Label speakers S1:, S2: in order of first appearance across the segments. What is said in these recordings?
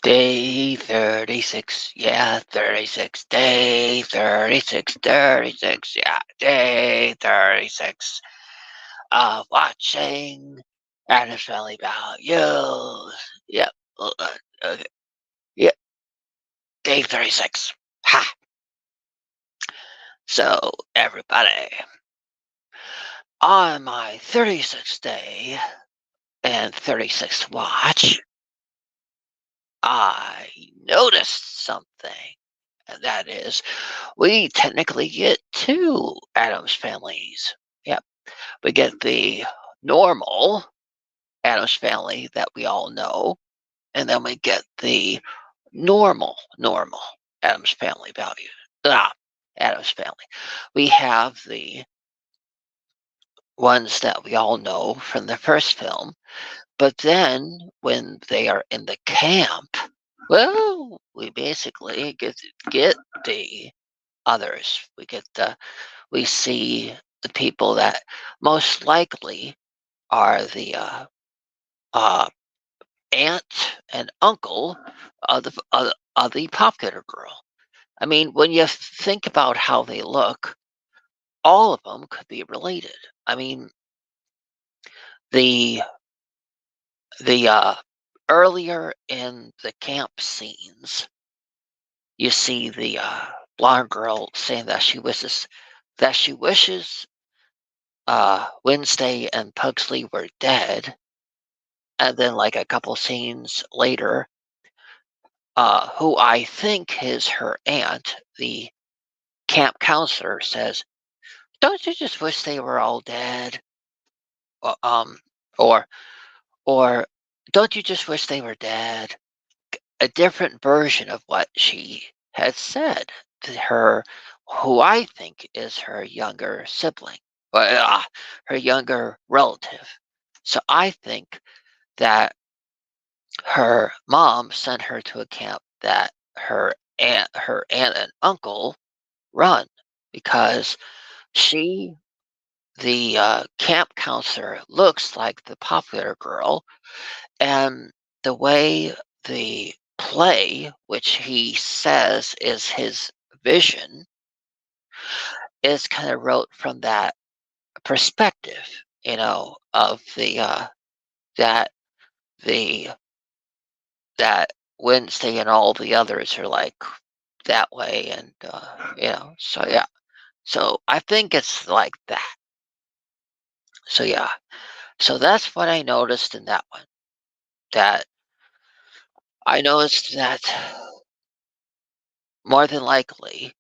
S1: Day 36, yeah, 36. Day 36, 36, yeah, day 36. Watching Addams Family Values. Yep. Okay. Yep. Day 36. Ha! So, everybody, on my 36th day and 36th watch, I noticed something. And that is, we technically get two Adams families. Yep. We get the normal Adams family that we all know, and then we get the normal Adams family value. Ah, Adams family. We have the ones that we all know from the first film, but then when they are in the camp, well, we basically get the others. We see the people that most likely are the uh, aunt and uncle of the popular girl. I mean, when you think about how they look, all of them could be related. I mean, the the earlier in the camp scenes, you see the blonde girl saying that she wishes Wednesday and Pugsley were dead, and then like a couple scenes later, who I think is her aunt, the camp counselor says, "Don't you just wish they were all dead?" Uh, um, or or don't you just wish they were dead? A different version of what she had said to her, who I think is her younger sibling, or her younger relative. So I think that her mom sent her to a camp that her aunt and uncle run because she the camp counselor looks like the popular girl, and the way the play, which he says is his vision, is kind of wrote from that perspective, of that the that Wednesday and all the others are like that way, and so yeah, so I think it's like that. So yeah, so that's what I noticed in that one. That I noticed that more than likely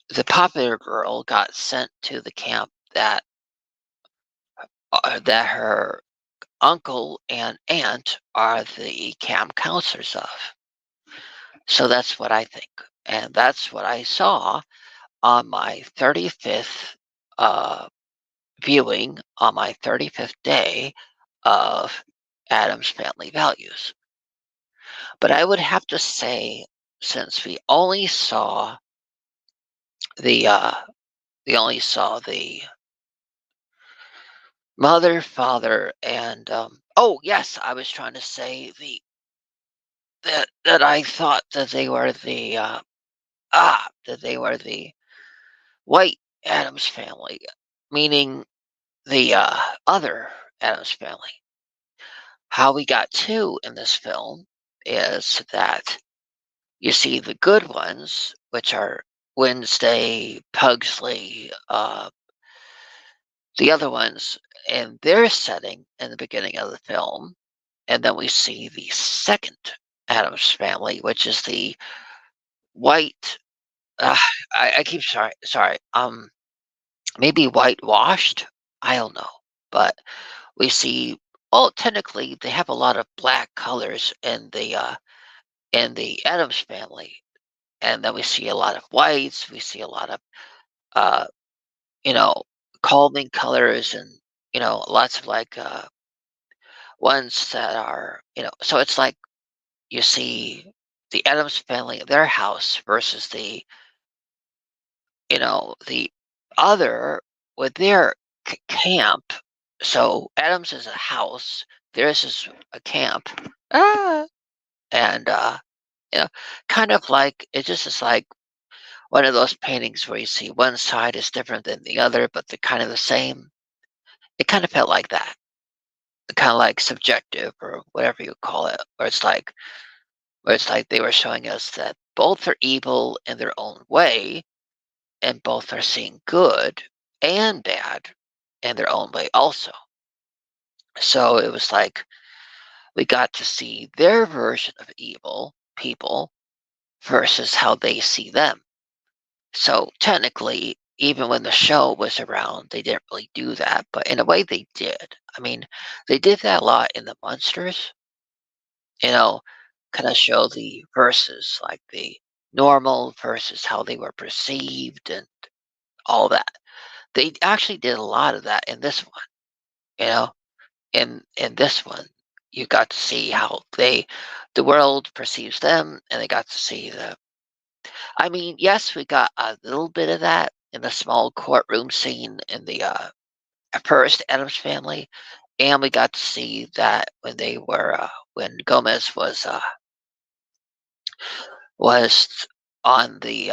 S1: the popular girl got sent to the camp that her uncle and aunt are the camp counselors of. So that's what I think, and that's what I saw on my 35th uh, viewing on my 35th day of Adam's Family Values. But I would have to say, since the uh, we only saw the mother, father, and oh yes, I was trying to say that I thought that they were the white Adams family, meaning the other Adams family. How we got two in this film is that you see the good ones, which are Wednesday, Pugsley, the other ones in their setting in the beginning of the film, and then we see the second Adams family, which is the white. Uh, I keep sorry. Maybe whitewashed. I don't know, but we see. Well, technically, they have a lot of black colors in the Adams family, and then we see a lot of whites. We see a lot of uh, you know, calming colors, and lots of like ones that are So it's like you see the Adams family, their house versus the other with their camp. So Adams is a house, theirs is a camp. Ah. and you know, kind of like it just is like one of those paintings where you see one side is different than the other, but they're kind of the same. It kind of felt like that, kind of like subjective or whatever you call it, where it's like they were showing us that both are evil in their own way, and both are seeing good and bad in their own way also. So it was like we got to see their version of evil people versus how they see them. So technically, even when the show was around, they didn't really do that, but in a way they did. I mean, they did that a lot in the monsters, you know, kind of show the verses, like the normal versus how they were perceived and all that. They actually did a lot of that in this one, you know. In this one, you got to see how the world perceives them, and they got to see the. I mean, yes, we got a little bit of that in the small courtroom scene in the first Adams family, and we got to see that when they were when Gomez was on the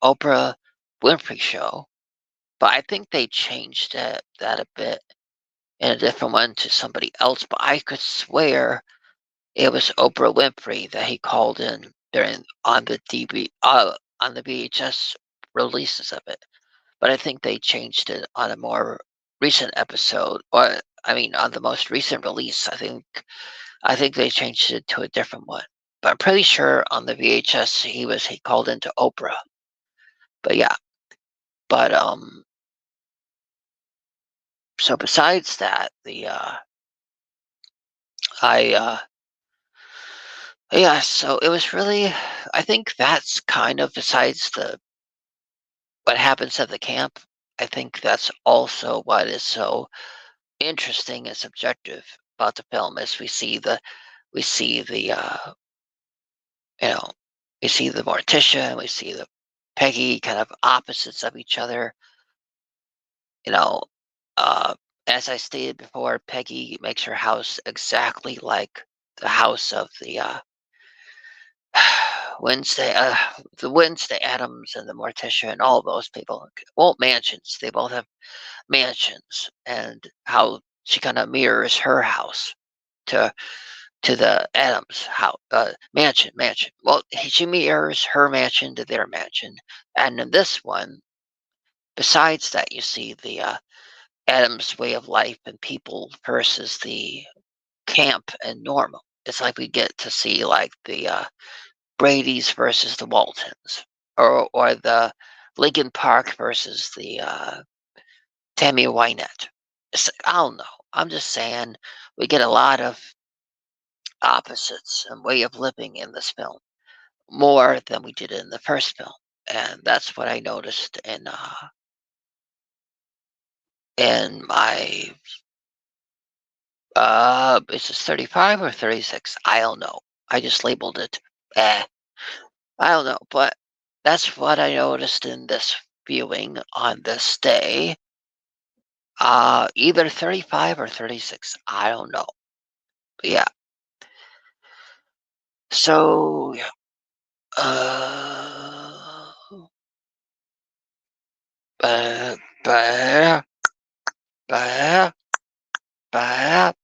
S1: Oprah Winfrey show. But I think they changed that a bit in a different one to somebody else. But I could swear it was Oprah Winfrey that he called in during on the VHS releases of it. But I think they changed it on a more recent episode, or I mean, on the most recent release. I think they changed it to a different one. But I'm pretty sure on the VHS he called into Oprah. But yeah, but so besides that, the I yeah, so it was really I think that's kind of besides the what happens at the camp, I think that's also what is so interesting and subjective about the film is we see the you know we see the Morticia and we see the Peggy kind of opposites of each other, you know. Uh as I stated before, Peggy makes her house exactly like the house of the Wednesday, the Wednesday Adams and the Morticia and all those people. Well, mansions. They both have mansions, and how she kind of mirrors her house to the Adams house, mansion. Well, she mirrors her mansion to their mansion, and in this one, besides that, you see the Adams way of life and people versus the camp and normal. It's like we get to see like the Brady's versus the Waltons, or the Lincoln Park versus the Tammy Wynette. I don't know. I'm just saying we get a lot of opposites and way of living in this film, more than we did in the first film, and that's what I noticed in my is this 35 or 36? I don't know. I just labeled it. Eh, I don't know, but that's what I noticed in this viewing on this day. Either 35 or 36. I don't know. But yeah. So, yeah. Uh, ba ba ba ba